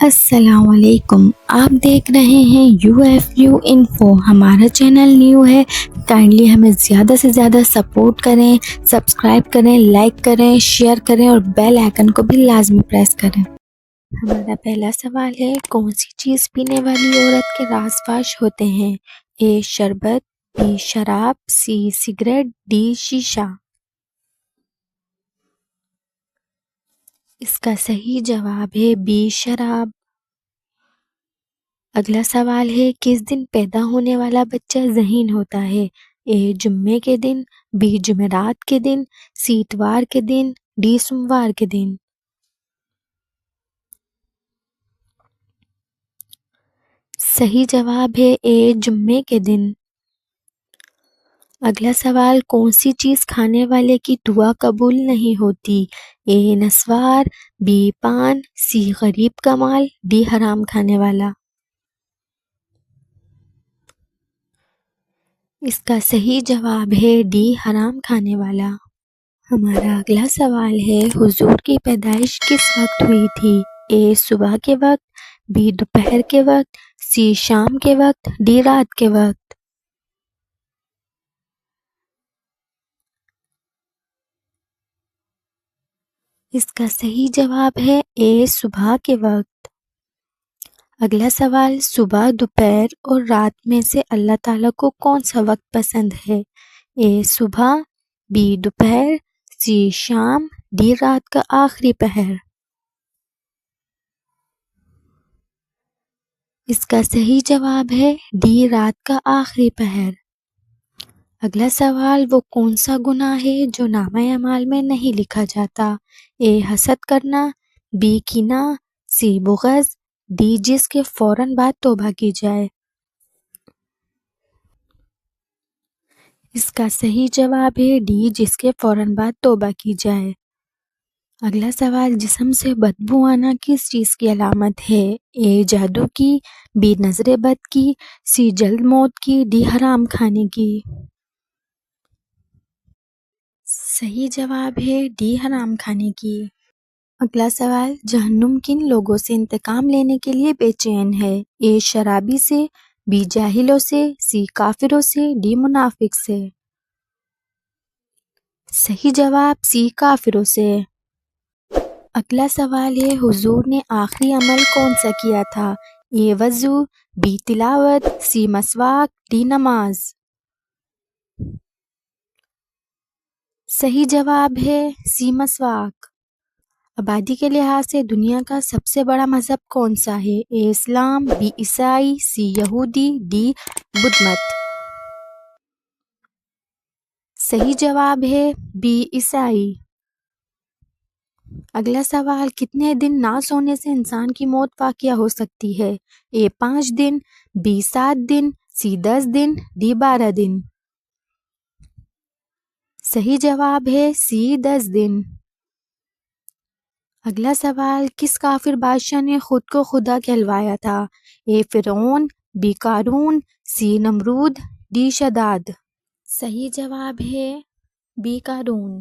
السلام علیکم، آپ دیکھ رہے ہیں UFU انفو۔ ہمارا چینل نیو ہے، کائنڈلی ہمیں زیادہ سے زیادہ سپورٹ کریں، سبسکرائب کریں، لائک کریں، شیئر کریں اور بیل آئیکن کو بھی لازمی پریس کریں۔ ہمارا پہلا سوال ہے، کون سی چیز پینے والی عورت کے راز فاش ہوتے ہیں؟ A شربت، B شراب، C سگریٹ، D شیشہ۔ اس کا صحیح جواب ہے B شراب۔ اگلا سوال ہے، کس دن پیدا ہونے والا بچہ ذہین ہوتا ہے؟ A جمعے کے دن، B جمعرات کے دن، C اتوار کے دن، D سوموار کے دن۔ صحیح جواب ہے A جمعے کے دن۔ اگلا سوال، کون سی چیز کھانے والے کی دعا قبول نہیں ہوتی؟ A نسوار، B پان، C غریب کا مال، D حرام کھانے والا۔ اس کا صحیح جواب ہے D حرام کھانے والا۔ ہمارا اگلا سوال ہے، حضور کی پیدائش کس وقت ہوئی تھی؟ A صبح کے وقت، B دوپہر کے وقت، C شام کے وقت، D رات کے وقت۔ اس کا صحیح جواب ہے A صبح کے وقت۔ اگلا سوال، صبح، دوپہر اور رات میں سے اللہ تعالیٰ کو کون سا وقت پسند ہے؟ A صبح، B دوپہر، C شام، D رات کا آخری پہر۔ اس کا صحیح جواب ہے D رات کا آخری پہر۔ اگلا سوال، وہ کون سا گناہ ہے جو نامہ اعمال میں نہیں لکھا جاتا؟ A حسد کرنا، B کینہ، C بغض، D جس کے فوراً بعد توبہ کی جائے۔ اس کا صحیح جواب ہے D جس کے فوراً بعد توبہ کی جائے۔ اگلا سوال، جسم سے بدبو آنا کس چیز کی علامت ہے؟ A جادو کی، B نظر بد کی، C جلد موت کی، D حرام کھانے کی۔ صحیح جواب ہے D حرام کھانے کی۔ اگلا سوال، جہنم کن لوگوں سے انتقام لینے کے لیے بے چین ہے؟ A شرابی سے، B جاہلوں سے، C کافروں سے، D منافق سے۔ صحیح جواب C کافروں سے۔ اگلا سوال ہے، حضور نے آخری عمل کون سا کیا تھا؟ A وضو، B تلاوت، C مسواک، D نماز۔ صحیح جواب ہے C مسواک۔ آبادی کے لحاظ سے دنیا کا سب سے بڑا مذہب کون سا ہے؟ A اسلام، B عیسائی، C یہودی، D بدھ مت۔ صحیح جواب ہے B عیسائی۔ اگلا سوال، کتنے دن نہ سونے سے انسان کی موت واقع ہو سکتی ہے؟ A 5 then, B 7 then, C 10 then, D 12 دن۔ صحیح جواب ہے C 10 دن۔ اگلا سوال، کس کافر بادشاہ نے خود کو خدا کہلوایا تھا؟ A فرعون، B قارون، C نمرود، D شداد۔ صحیح جواب ہے B قارون۔